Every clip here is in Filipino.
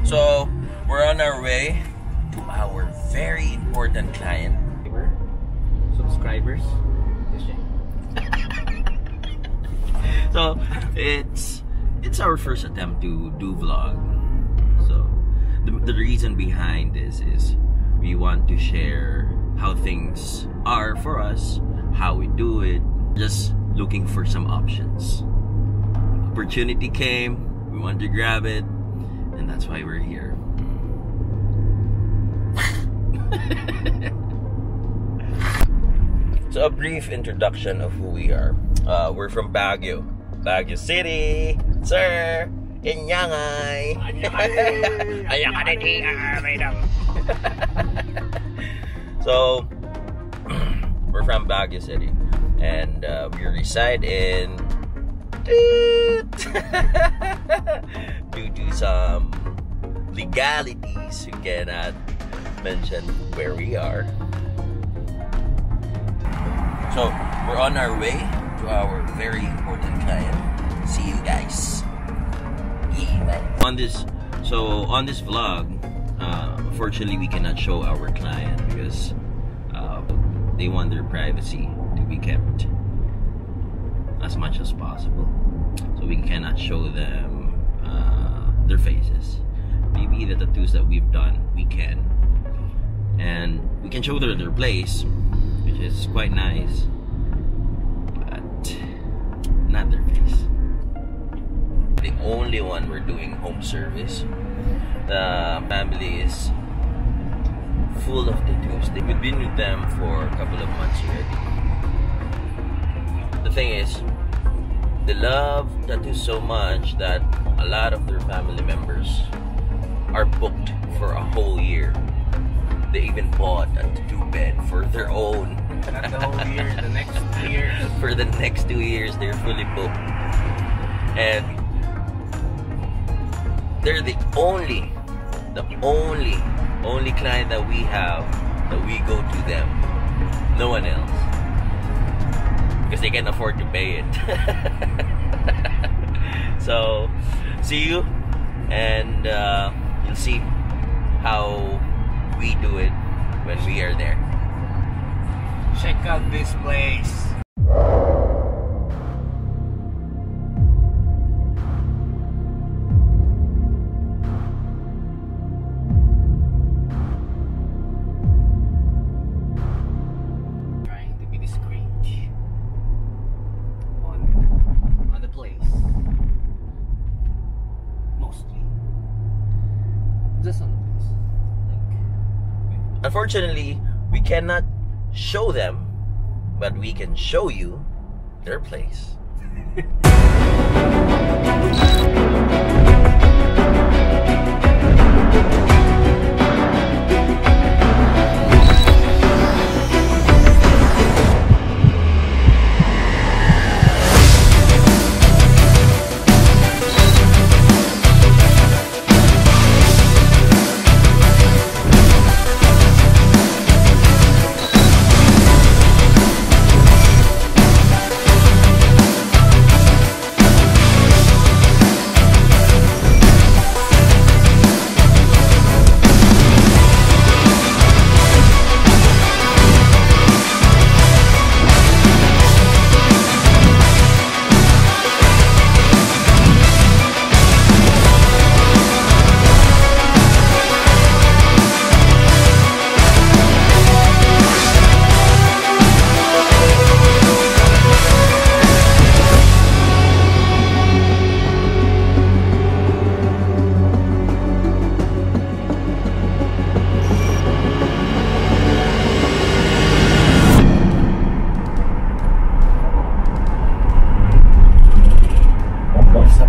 So, we're on our way to our very important client. Subscribers. So, it's our first attempt to do vlog. So, the reason behind this is we want to share how things are for us, how we do it, just looking for some options. Opportunity came, we wanted to grab it, and that's why we're here. So a brief introduction of who we are. We're from Baguio City, sir, in Yangay. So we're from Baguio City, and we reside in due to some legalities we cannot mention where we are. So we're on our way to our very important client. See you guys. Yeah. On this vlog, unfortunately we cannot show our client because they want their privacy to be kept as much as possible. So we cannot show them their faces. Maybe the tattoos that we've done, we can. And we can show their place, which is quite nice, but not their face. The only one we're doing home service. The family is full of tattoos. We've been with them for a couple of months already. The thing is, they love tattoos so much that a lot of their family members are booked for a whole year. They even bought a tattoo bed for their own. Not the whole year, the next 2 years. For the next 2 years, they're fully booked. And they're the only client that we have that we go to them. No one else. Because they can afford to pay it. So, see you, and you'll see how we do it when we are there. Check out this place. Trying to be discreet on the place. Mostly. Just on the place. Unfortunately, we cannot show them, but we can show you their place.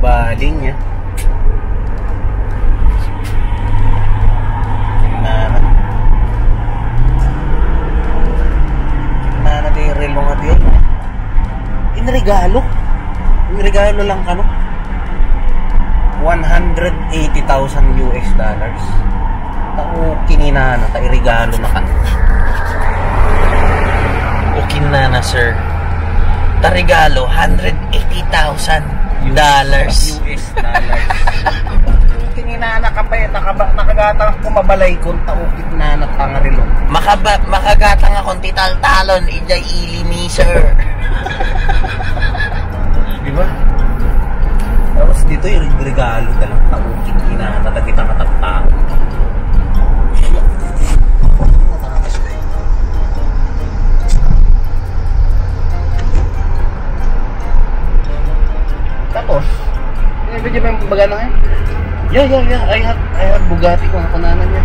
baling niya. Tingnan na yung relo nga diyan. Inregalo. Inregalo lang ano. $180,000 US. Tao kinina na, ta irregalo na ka. O kinana sir. Ta regalo $180,000 US. Kinina na ka pa nakagatang kumabalay kung taukit na natangarilo. Makagatang akong tital-talon, ijay ilimi, sir. Diba? Tapos dito yung regalo talang taukit na natagitang katatang. Tapos, video ba yung baga na ngayon? Yeah. I have Bugatti kung ako nanan niya.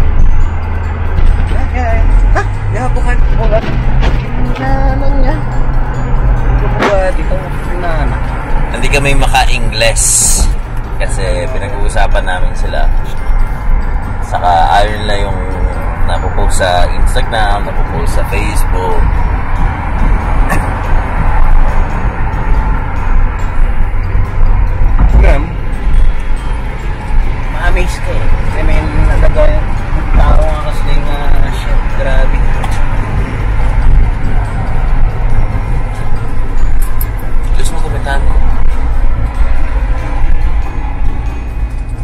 Yeah, Bugatti. Nanan niya. Bugatti itong nanan. Hindi kami maka-Ingles kasi pinag-uusapan namin sila. Saka ayun lang yung napopost sa Instagram, napopost sa Facebook. Ma-amaze ko eh. Kasi may nagagawa yung tao nga kasi nga shit, grabe. Gusto mo kumitahan ko?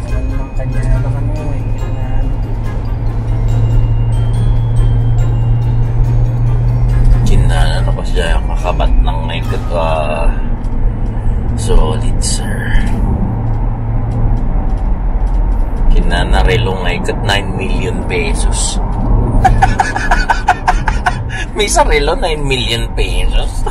Walang naman kanya lang ano eh. Kinana tapos dyan yung kakabat ng naked solid, sir. Kinanarelong ay 9 million pesos. May sarelo 9 million pesos.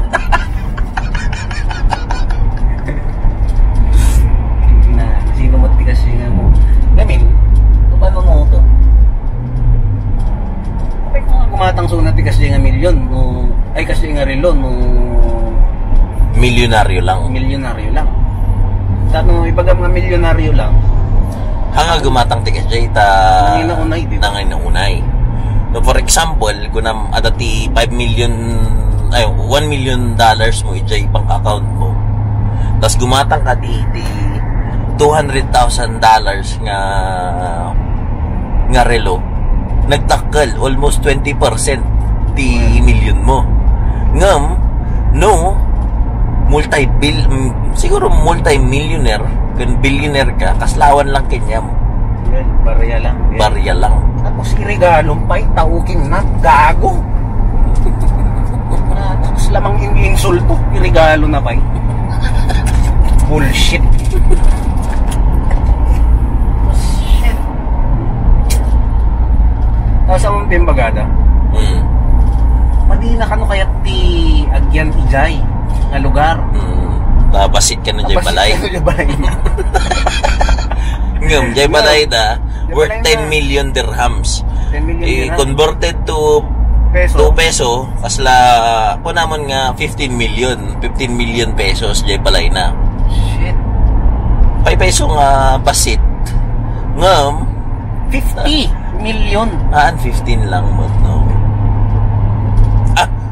Na, sino mo tigas yun mo? Gamin, paano mo ito? Kapag kung kumatang suna tigas yun nga milyon, no, ay kasi nga relo, no, Milyonaryo lang. milyonaryo lang. Tapos ibaga mga milyonaryo lang, Hanga gumatang tigas dyan nanginunay, di ba? nanginunay. So for example, kung adati 5 million, ay, $1 million mo ijay pang account mo. Tapos gumatang ka di $200,000 nga relo. Nagtakal almost 20% di million mo. Ngam, no, siguro multi-millionaire, kung billionaire ka, kaslawan lang kanya mo. Yan, barya lang. Yan. Barya lang. Tapos irigalong pa'y taukin na, gago. Tapos lamang insulto, irigalo na pa'y. Bullshit. Shit. Tapos ang pimbagada, Madina kano kaya ti agyan ijay nga lugar. Babasit ka na dyan balay. Ngam, dyan balay na worth 10 million dirhams. 10 million dirhams. Converted to peso, kasla po naman nga 15 million pesos dyan balay na. Shit. 5 peso nga basit. Ngam, 50 million. 15 lang mo, no?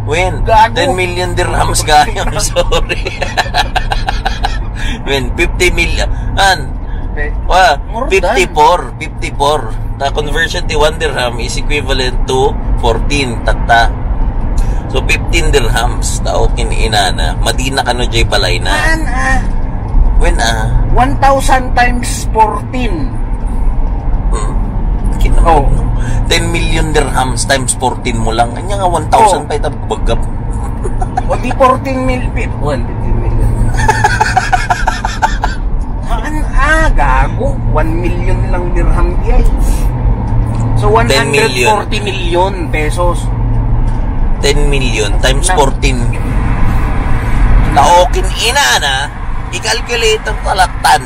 When? Gago. 10 million dirhams kaya. I'm sorry. When? 50 million. 54. The conversion to 1 dirham is equivalent to 14 tata. So 15 dirhams tao kiniinana. Madina kano jay balay na. When 1,000 times 14. Oh. 10 million dirhams times 14 mo lang. Kanya nga 1,000 pa itabagap. O di 14 million. 15 million. Gago. 1 million lang dirham diay. So 140 million pesos. 10 million times 14. Taokin ina na. I-calculate ang talatan.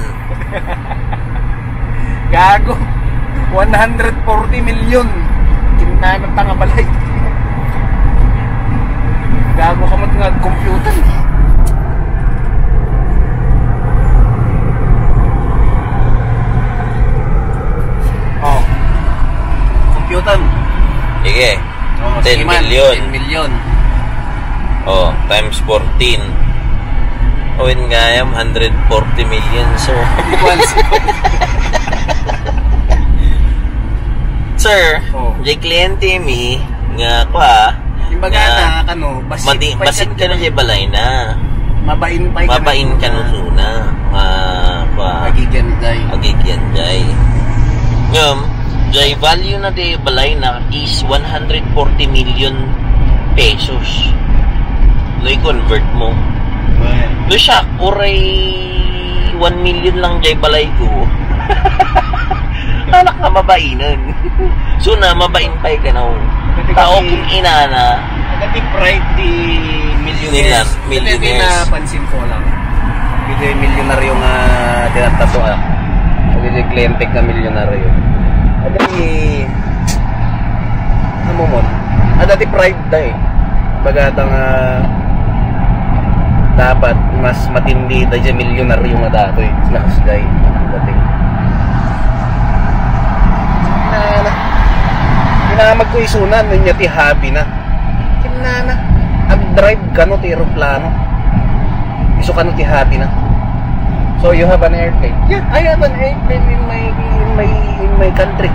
Gago. 140 million. Kinanang tanga balay. Gago ka mag-computer. Oh. Computer. Sige. 10 sige man, million. 10 million. Oh, times 14. Owen nga yan, 140 million, sir. Sir, jay kliyente mi nga kwa imbaga na kano basit ka na jay balay na mabain ka na suna kwa agigyan jay ngam The value na di balay na is 140 million pesos. No i-convert mo. No siya, oray 1 million lang jay balay ko. Anak na mabainan. So na mabain pa ka na. Tao kung inana. Nag-deprive di millionaires. Millionaires. Napansin ko lang. Ito yung milyonaryo nga tinatato ah. Ito yung klientek na milyonaryo. Ada ano mo? Ada deprived da eh. Bagatang dapat mas matindi da dyan milyonaryo nga dato eh. Nakasday. Dating. Kinamag ko isunan, niya ti happy na. Kinana. Ag-drive ka no ti aeroplano. Iso ka no ti happy na. So you have an airplane? Yeah, I have an airplane in my country.